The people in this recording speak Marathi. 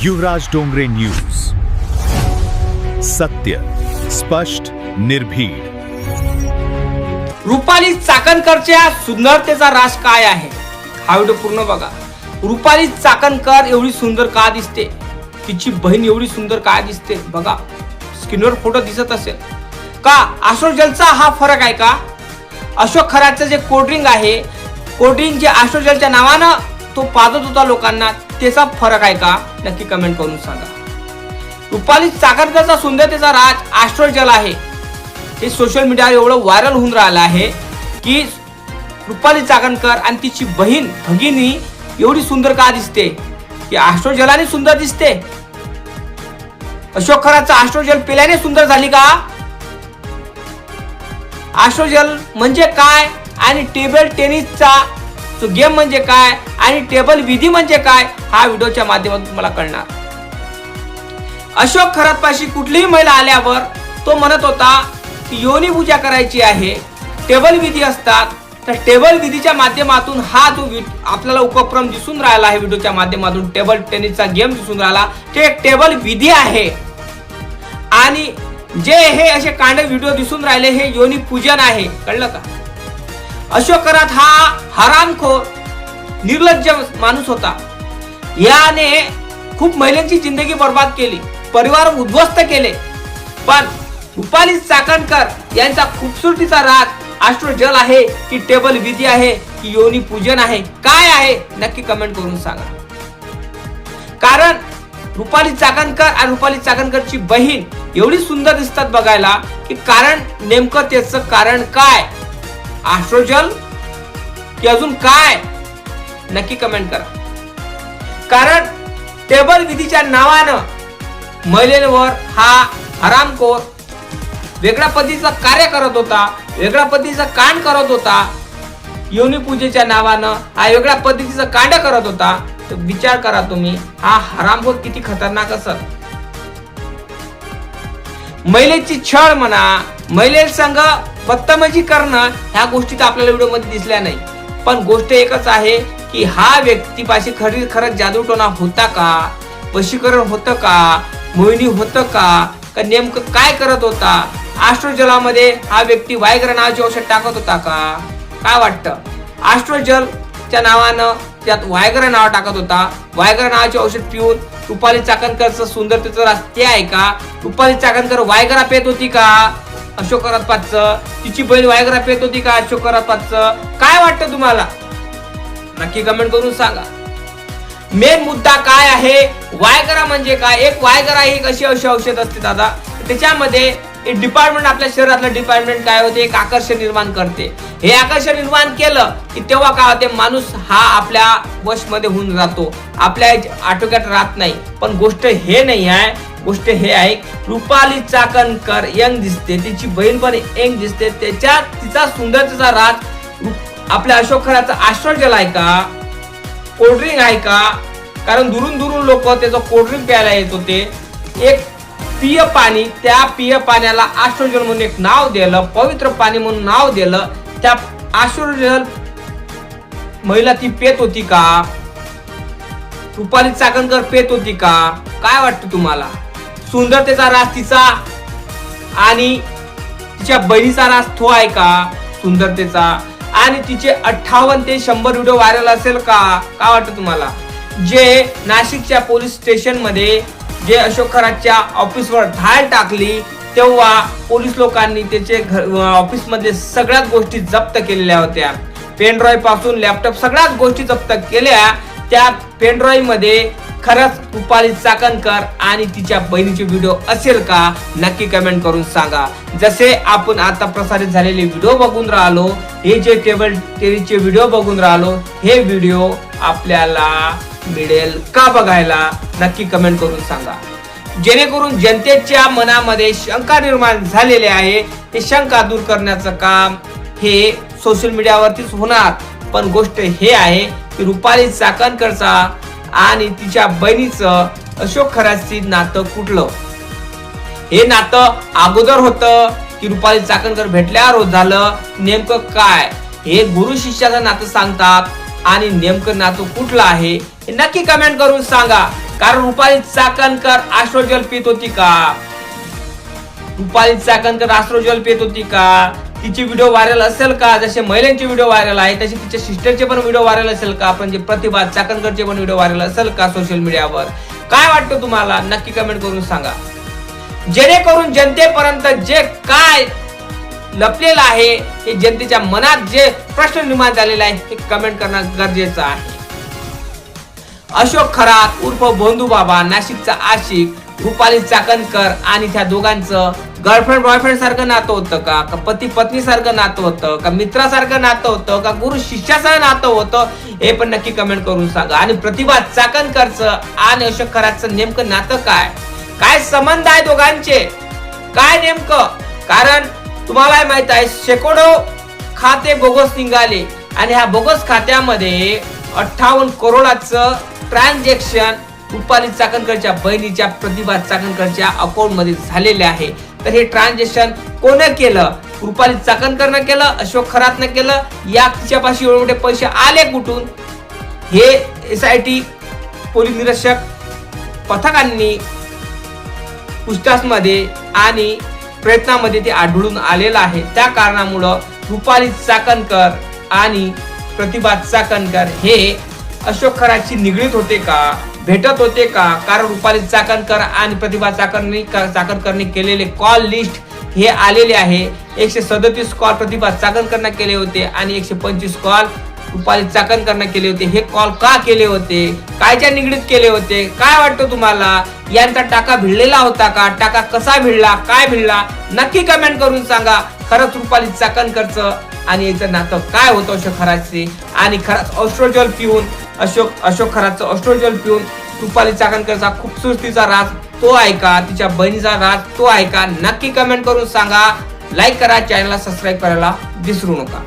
युवराज डोंगरे न्यूज, सत्य, स्पष्ट, निर्भीड. रुपाली चाकणकरच्या सुंदरतेचा राज काय आहे हा व्हिडिओ पूर्ण बघा. रुपाली चाकणकर एवढी सुंदर का दिसते, तिची बहीण एवढी सुंदर का दिसते बघा. स्क्रीनवर फोटो दिसत असेल का? आश्रोजलचा हा फरक आहे का? अशोक खराचं जे कोल्ड्रिंक आहे, कोल्ड्रिंक जे आश्रोजलच्या नावानं तो पाजत होता लोकांना, त्याचा फरक आहे का? नक्की कमेंट करून सांगा. रुपाली चाकणकरचा सुंदरतेचा राज आश्रोजल आहे. हे सोशल मीडियावर एवढं व्हायरल होऊन राहिलं आहे की रुपाली चाकणकर आणि तिची बहीण भगिनी एवढी सुंदर का दिसते, की आश्रोजलाने सुंदर दिसते. अशोक खराचं आश्रोजल पिल्याने सुंदर झाली का? आश्रोजल म्हणजे काय आणि टेबल टेनिसचा तो गेम म्हणजे काय आणि टेबल विधी म्हणजे काय हा व्हिडिओच्या माध्यमातून तुम्हाला कळणार. अशोक खरात पाशी कुठलीही महिला आल्यावर तो म्हणत होता की योनी पूजा करायची आहे, टेबल विधी असतात. तर टेबल विधीच्या माध्यमातून हा जो आपल्याला उपक्रम दिसून राहिला आहे व्हिडिओच्या माध्यमातून, टेबल टेनिसचा गेम दिसून राहिला, ते टेबल विधी आहे. आणि जे हे असे कांड व्हिडिओ दिसून राहिले हे योनी पूजन आहे. कळलं का? अशोक खरात हा हरामखोर निर्लज्ज माणूस होता. याने खूप महिलांची जिंदगी बर्बाद केली, परिवार उद्ध्वस्त केले. पण रुपाली चाकणकर यांचा खूबसूरतीचा राज आश्रोजल आहे की टेबल विधी आहे की योनी पूजन आहे, काय आहे नक्की कमेंट करून सांगा. कारण रुपाली चाकणकर आणि रुपाली चाकणकरची बहीण एवढी सुंदर दिसतात बघायला की कारण नेमकं त्याचं कारण काय? आश्रोजल की अजून काय? नक्की कमेंट करा. कारण टेबल विधीच्या नावानं महिलेवर हा हरामखोर वेगळ्या पद्धतीचं कार्य करत होता, वेगळ्या पद्धतीचं कांड करत होता. योनी पूजेच्या नावानं हा वेगळ्या पद्धतीचं कांड करत होता. तर विचार करा तुम्ही, हा हरामखोर किती खतरनाक असेल. महिलेची छळ म्हणा, महिले संघ बदतमीजी करणं ह्या गोष्टी तर आपल्याला व्हिडिओ मध्ये दिसल्या नाही. पण गोष्ट एकच आहे की हा व्यक्तीपाशी खरंच जादूटोणा होता का, वशीकरण होतं का, मोहिनी होतं का नेमकं काय करत होता? आश्रोजलामध्ये हा व्यक्ती वायग्रा नावाचे औषध टाकत होता का? काय वाटतं? आश्रोजलच्या नावानं त्यात वायग्रा नाव टाकत होता. वायग्रा नावाचे औषध पिऊन रुपाली चाकणकरचं सुंदरतेचं रास्ते आहे का? रुपाली चाकणकर वायग्रा पेत होती का? अशोक खरात पाचचं तिची बहीण वायग्रा पेत होती का? अशोक खरात पाचचं काय वाटतं तुम्हाला? नक्की कमेंट करून सांगा. मेन मुद्दा काय आहे? वायग्रा म्हणजे काय? एक वायग्रा ही कशी अशी औषध असते दादा, त्याच्यामध्ये एक डिपार्टमेंट, आपल्या शरीरातलं डिपार्टमेंट काय होते, एक आकर्षण निर्माण करते. हे आकर्षण निर्माण केलं की तेव्हा काय होते, माणूस हा आपल्या वश मध्ये होऊन जातो, आपल्या आटोक्यात राहत नाही. पण गोष्ट हे नाही आहे, गोष्ट हे आहे रुपाली चाकणकर यंग दिसते, तिची बहीण पण यंग दिसते. तिचा सुंदरतेचा राज आपल्या अशोक खराचा आश्रोजल आहे का, कोल्ड्रिंक आहे का? कारण दुरून दुरून लोक त्याचं कोल्ड्रिंक प्यायला येत होते. एक पिय पाणी, त्या पिय पाण्याला आश्रोजल म्हणून एक नाव दिलं, पवित्र पाणी म्हणून नाव दिलं. त्या आश्रोजल महिला ती पेत होती का? रुपाली चाकणकर पेत होती का? काय वाटतं तुम्हाला? सुंदरतेचा राज तिचा आणि तिच्या बहिणीचा राज तो आहे का सुंदरतेचा? आणि तिचे 58 ते 100 व्हिडिओ व्हायरल असेल का? काय वाटतं तुम्हाला? जे नाशिकच्या पोलीस स्टेशन मध्ये जे अशोक खराच्या ऑफिसवर धाड टाकली तेव्हा पोलीस लोकांनी त्याचे ऑफिस मध्ये सगळ्याच गोष्टी जप्त केलेल्या होत्या. पेनड्राईव्ह पासून लॅपटॉप सगळ्याच गोष्टी जप्त केल्या. त्या पेनड्राईव्ह मध्ये खरंच रुपाली चाकणकर आणि तिच्या बहिणीचे व्हिडिओ असेल का? नक्की कमेंट करून सांगा. जसे आपण आता प्रसारित झालेले व्हिडिओ बघून राहिलो, हे जे टेबल टेनिसचे व्हिडिओ बघून राहिलो, हे व्हिडिओ आपल्याला मिळेल का बघायला? नक्की कमेंट करून सांगा. जेणेकरून जनतेच्या मनामध्ये शंका निर्माण झालेले आहे, ते शंका दूर करण्याचं काम हे सोशल मीडियावरतीच होणार. पण गोष्ट हे आहे की रुपाली चाकणकरचा आणि तिच्या बहिणीचं अशोक खराशी नातं कुठलं? हे नातं अगोदर होतं की रुपाली चाकणकर भेटल्यावर झालं? नेमकं काय? हे गुरु शिष्याचं नातं सांगतात आणि नेमकं नातं कुठलं आहे हे नक्की कमेंट करून सांगा. कारण रुपाली चाकणकर ॲस्ट्रोजल पित होती का? रुपाली चाकणकर ॲस्ट्रोजल पित होती का? तिची व्हिडिओ व्हायरल असेल का? जसे महिलांचे व्हिडिओ व्हायरल आहे तसे तिच्या सिस्टरचे पण व्हिडिओ व्हायरल असेल का? पण जे प्रतिभा चाकणकरचे पण व्हिडिओ व्हायरल असेल का सोशल मीडियावर? काय वाटतं तुम्हाला? नक्की कमेंट करून सांगा, जेणेकरून जनतेपर्यंत जे काय लपलेलं आहे हे जनतेच्या मनात जे प्रश्न निर्माण झालेला आहे हे कमेंट करणं गरजेचं आहे. अशोक खरात उर्फ बंधू बाबा, नाशिकचा आशिक, रुपाली चाकणकर आणि त्या दोघांचं गर्लफ्रेंड बॉयफ्रेंड सारखं नातं होतं का? पती पत्नी सारखं नातं होतं का? मित्रासारखं नातं होतं का? गुरु शिष्यासारखं नातं होतं? हे पण नक्की कमेंट करून सांगा. आणि प्रतिभा चाकणकरचं आणि अशोक खरातचं नेमकं नातं काय? काय संबंध आहे दोघांचे? काय नेमकं? कारण तुम्हाला माहित आहे शेकडो खाते बोगस निघाले आणि ह्या बोगस खात्यामध्ये 58 करोडाचं ट्रान्झॅक्शन रुपाली चाकणकरच्या बहिणीच्या प्रतिभा चाकणकरच्या अकाउंट मध्ये झालेले आहे. तर हे ट्रान्झॅक्शन कोण केलं? रुपाली चाकणकरनं केलं, अशोक खरातनं केलं? या तिच्यापाशी एवढे मोठे पैसे आले कुठून? हे SIT पोलीस निरीक्षक पथकांनी पूछताछ मध्ये आणि प्रयत्नामध्ये ते आढळून आलेलं आहे. त्या कारणामुळं रुपाली चाकणकर आणि प्रतिभा चाकणकर हे अशोक खरातशी निगडीत होते का? भेटत होते का? कारण रुपाली चाकणकर आणि प्रतिभा चाकणकरने केलेले कॉल लिस्ट हे आलेले आहे. 137 कॉल प्रतिभा चाकणकरने केले होते आणि 125 कॉल रुपाली चाकणकरने केले होते. हे कॉल का केले होते? कायच्या निगडीत केले होते? काय वाटतं तुम्हाला? यांचा टाका भिडलेला होता का? टाका कसा भिडला? काय भिडला? नक्की कमेंट करून सांगा. खरंच रुपाली चाकणकरचं आणि याचं नातं काय होतं अशोक खरातचे? आणि खरंच ऑस्ट्रोजल पिऊन अशोक खरातचं ऑस्ट्रोजल पिऊन रुपाली चाकणकरचा खूबसूरतीचा राज तो आहे का? तिच्या बहिणीचा राज तो आहे का? नक्की कमेंट करून सांगा. लाईक करा, चॅनलला सबस्क्राईब करायला विसरू नका.